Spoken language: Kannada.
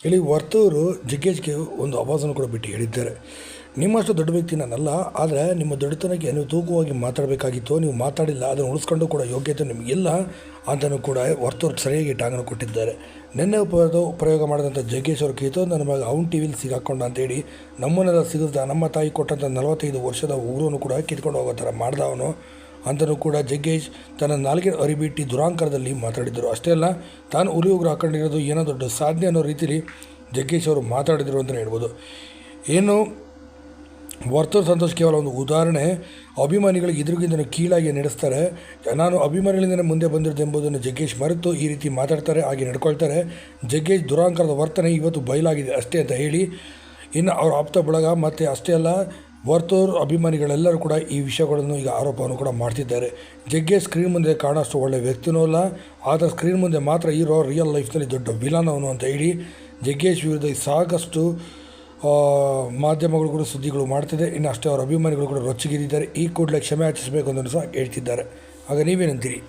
ಇಲ್ಲಿ ವರ್ತೂರು ಜಗ್ಗೇಜ್ಗೆ ಒಂದು ಆವಾಜನ್ನು ಕೂಡ ಬಿಟ್ಟು ಹೇಳಿದ್ದಾರೆ. ನಿಮ್ಮಷ್ಟು ದೊಡ್ಡ ವ್ಯಕ್ತಿ ನಾನಲ್ಲ, ಆದರೆ ನಿಮ್ಮ ದೊಡ್ಡತನಕ್ಕೆ ನೀವು ತೂಕವಾಗಿ ಮಾತಾಡಬೇಕಾಗಿತ್ತು, ನೀವು ಮಾತಾಡಿಲ್ಲ, ಅದನ್ನು ಉಳಿಸ್ಕೊಂಡು ಕೂಡ ಯೋಗ್ಯತೆ ನಿಮಗಿಲ್ಲ ಅಂತಲೂ ಕೂಡ ವರ್ತೂರು ಸರಿಯಾಗಿ ಟಾಂಗನ್ನು ಕೊಟ್ಟಿದ್ದಾರೆ. ನಿನ್ನೆ ಪ್ರಯೋಗ ಮಾಡಿದಂಥ ಜಗ್ಗೇಶ್ ಅವರು ಕೀತೋ ನನ್ನ ಮಗ ಅವ್ನು ಟಿ ವಿಲಿ ಸಿಗಾಕೊಂಡ ಅಂತೇಳಿ ನಮ್ಮನ್ನೆಲ್ಲ ಸಿಗದ ನಮ್ಮ ತಾಯಿ ಕೊಟ್ಟಂಥ 45 ವರ್ಷದ ಊರನ್ನು ಕೂಡ ಕಿತ್ಕೊಂಡು ಹೋಗೋ ಥರ ಮಾಡ್ದ ಅವನು ಅಂತಲೂ ಕೂಡ ಜಗ್ಗೇಶ್ ತನ್ನ ನಾಲ್ಗೆ ಅರಿಬಿಟ್ಟು ದುರಾಂಕಾರದಲ್ಲಿ ಮಾತಾಡಿದರು. ಅಷ್ಟೇ ಅಲ್ಲ, ತಾನು ಉರಿ ಉಗ್ರು ಹಾಕೊಂಡಿರೋದು ಏನೋ ದೊಡ್ಡ ಸಾಧನೆ ಅನ್ನೋ ರೀತಿಯಲ್ಲಿ ಜಗ್ಗೇಶ್ ಅವರು ಮಾತಾಡಿದರು ಅಂತಲೇ ಹೇಳ್ಬೋದು. ಏನು ವರ್ತೂರು ಸಂತೋಷ್ ಕೇವಲ ಒಂದು ಉದಾಹರಣೆ. ಅಭಿಮಾನಿಗಳಿಗೆ ಎದುರಿಗಿಂತ ಕೀಳಾಗಿ ನಡೆಸ್ತಾರೆ. ನಾನು ಅಭಿಮಾನಿಗಳಿಂದಲೇ ಮುಂದೆ ಬಂದಿರೋದು ಎಂಬುದನ್ನು ಜಗ್ಗೇಶ್ ಮರೆತು ಈ ರೀತಿ ಮಾತಾಡ್ತಾರೆ, ಹಾಗೆ ನಡ್ಕೊಳ್ತಾರೆ. ಜಗ್ಗೇಶ್ ದುರಾಂಕಾರದ ವರ್ತನೆ ಇವತ್ತು ಬಯಲಾಗಿದೆ ಅಷ್ಟೇ ಅಂತ ಹೇಳಿ, ಇನ್ನು ಅವ್ರ ಆಪ್ತ ಬಳಗ ಮತ್ತು ಅಷ್ಟೇ ಅಲ್ಲ ವರ್ತೂರು ಅಭಿಮಾನಿಗಳೆಲ್ಲರೂ ಕೂಡ ಈ ವಿಷಯಗಳನ್ನು ಈಗ ಆರೋಪವನ್ನು ಕೂಡ ಮಾಡ್ತಿದ್ದಾರೆ. ಜಗ್ಗೇಶ್ ಸ್ಕ್ರೀನ್ ಮುಂದೆ ಕಾಣೋಷ್ಟು ಒಳ್ಳೆಯ ವ್ಯಕ್ತಿನೂ ಅಲ್ಲ, ಆದರೆ ಸ್ಕ್ರೀನ್ ಮುಂದೆ ಮಾತ್ರ ಇರೋ ರಿಯಲ್ ಲೈಫ್ನಲ್ಲಿ ದೊಡ್ಡ ವಿಲನವನು ಅಂತ ಹೇಳಿ ಜಗ್ಗೇಶ್ ವಿರುದ್ಧ ಸಾಕಷ್ಟು ಮಾಧ್ಯಮಗಳು ಕೂಡ ಸುದ್ದಿಗಳು ಮಾಡ್ತಿದೆ. ಇನ್ನು ಅಷ್ಟೇ ಅವರ ಅಭಿಮಾನಿಗಳು ಕೂಡ ರೊಚ್ಚಿಗೆದ್ದಿದ್ದಾರೆ. ಈ ಕೂಡಲೇ ಕ್ಷಮೆ ಯಾಚಿಸಬೇಕು ಅಂತ ಸಹ ಹೇಳ್ತಿದ್ದಾರೆ. ಆಗ ನೀವೇನಂತೀರಿ?